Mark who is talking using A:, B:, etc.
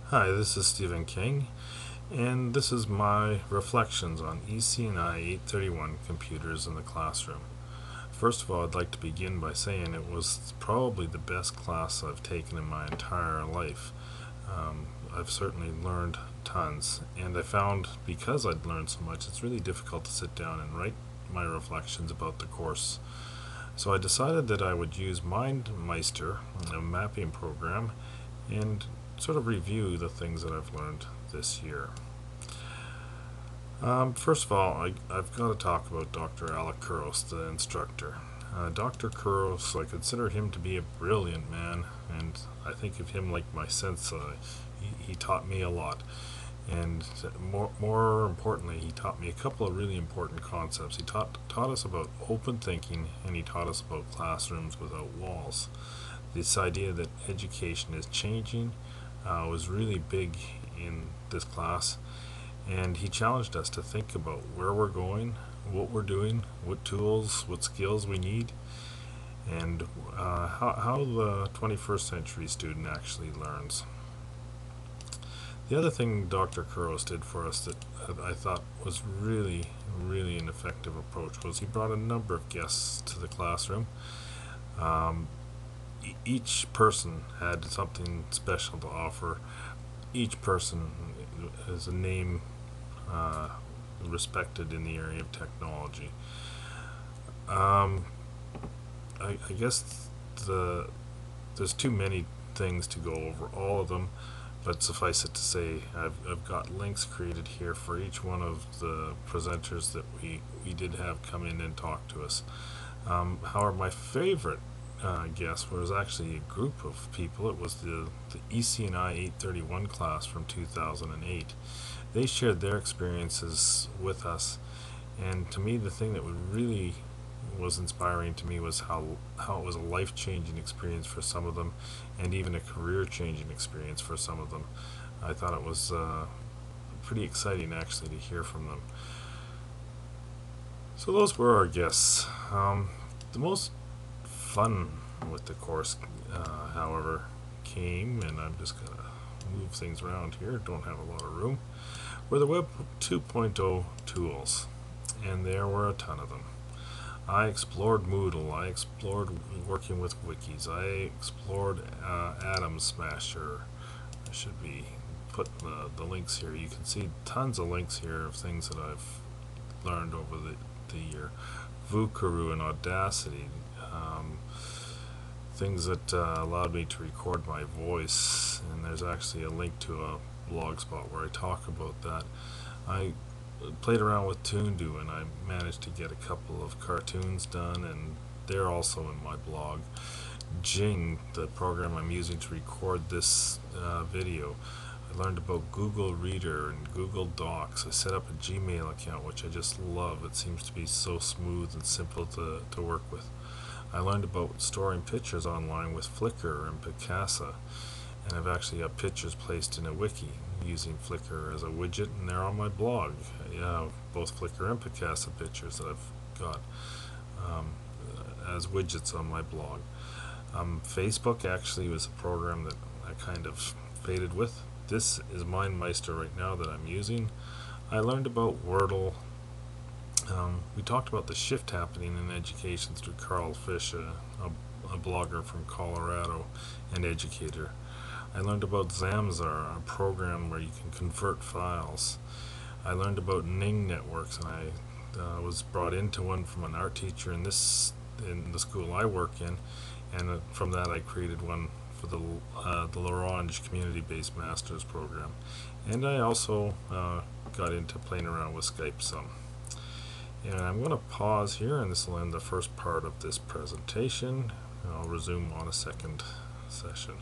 A: Hi, this is Stephen King, and this is my reflections on ECI 831 computers in the classroom. First of all, I'd like to begin by saying it was probably the best class I've taken in my entire life. I've certainly learned tons, and I found because I'd learned so much, it's really difficult to sit down and write my reflections about the course. So I decided that I would use MindMeister, a mapping program, and sort of review the things that I've learned this year. First of all, I've got to talk about Dr. Alec Kuros, the instructor. Dr. Kuros, I consider him to be a brilliant man, and I think of him like my sensei. He taught me a lot, and more importantly, he taught me a couple of really important concepts. He taught us about open thinking, and he taught us about classrooms without walls. This idea that education is changing was really big in this class, and he challenged us to think about where we're going, what we're doing, what tools, what skills we need, and how the 21st century student actually learns. The other thing Dr. Kuros did for us that I thought was really an effective approach was he brought a number of guests to the classroom. Um, each person had something special to offer. Each person is a name uh, respected in the area of technology. Um, I guess there's too many things to go over all of them, but suffice it to say, I've got links created here for each one of the presenters that we did have come in and talk to us. However, my favorite guest was actually a group of people. It was the ECI 831 class from 2008. They shared their experiences with us, and to me the thing that really was inspiring to me was how it was a life-changing experience for some of them, and even a career-changing experience for some of them. I thought it was pretty exciting actually to hear from them. So those were our guests. The most fun with the course, however, came, and I'm just going to move things around here, don't have a lot of room, were the Web 2.0 tools, and there were a ton of them. I explored Moodle, I explored working with wikis, I explored Atom Smasher. I should be putting the links here. You can see tons of links here of things that I've learned over the year. Vukaru and Audacity, things that allowed me to record my voice, and there's actually a link to a blog spot where I talk about that. I played around with Toondo, and I managed to get a couple of cartoons done, and they're also in my blog. Jing, the program I'm using to record this video. I learned about Google Reader and Google Docs. I set up a Gmail account, which I just love. It seems to be so smooth and simple to work with. I learned about storing pictures online with Flickr and Picasa, and I've actually got pictures placed in a wiki using Flickr as a widget, and they're on my blog. Both Flickr and Picasa pictures that I've got as widgets on my blog. Facebook actually was a program that I kind of faded with. This is MindMeister right now that I'm using. I learned about Wordle. We talked about the shift happening in education through Carl Fish, a blogger from Colorado and educator. I learned about Zamzar, a program where you can convert files. I learned about Ning networks, and I was brought into one from an art teacher in the school I work in, and from that I created one for the L'Orange community-based master's program. And I also got into playing around with Skype some. And I'm going to pause here, and this will end the first part of this presentation. I'll resume on a second session.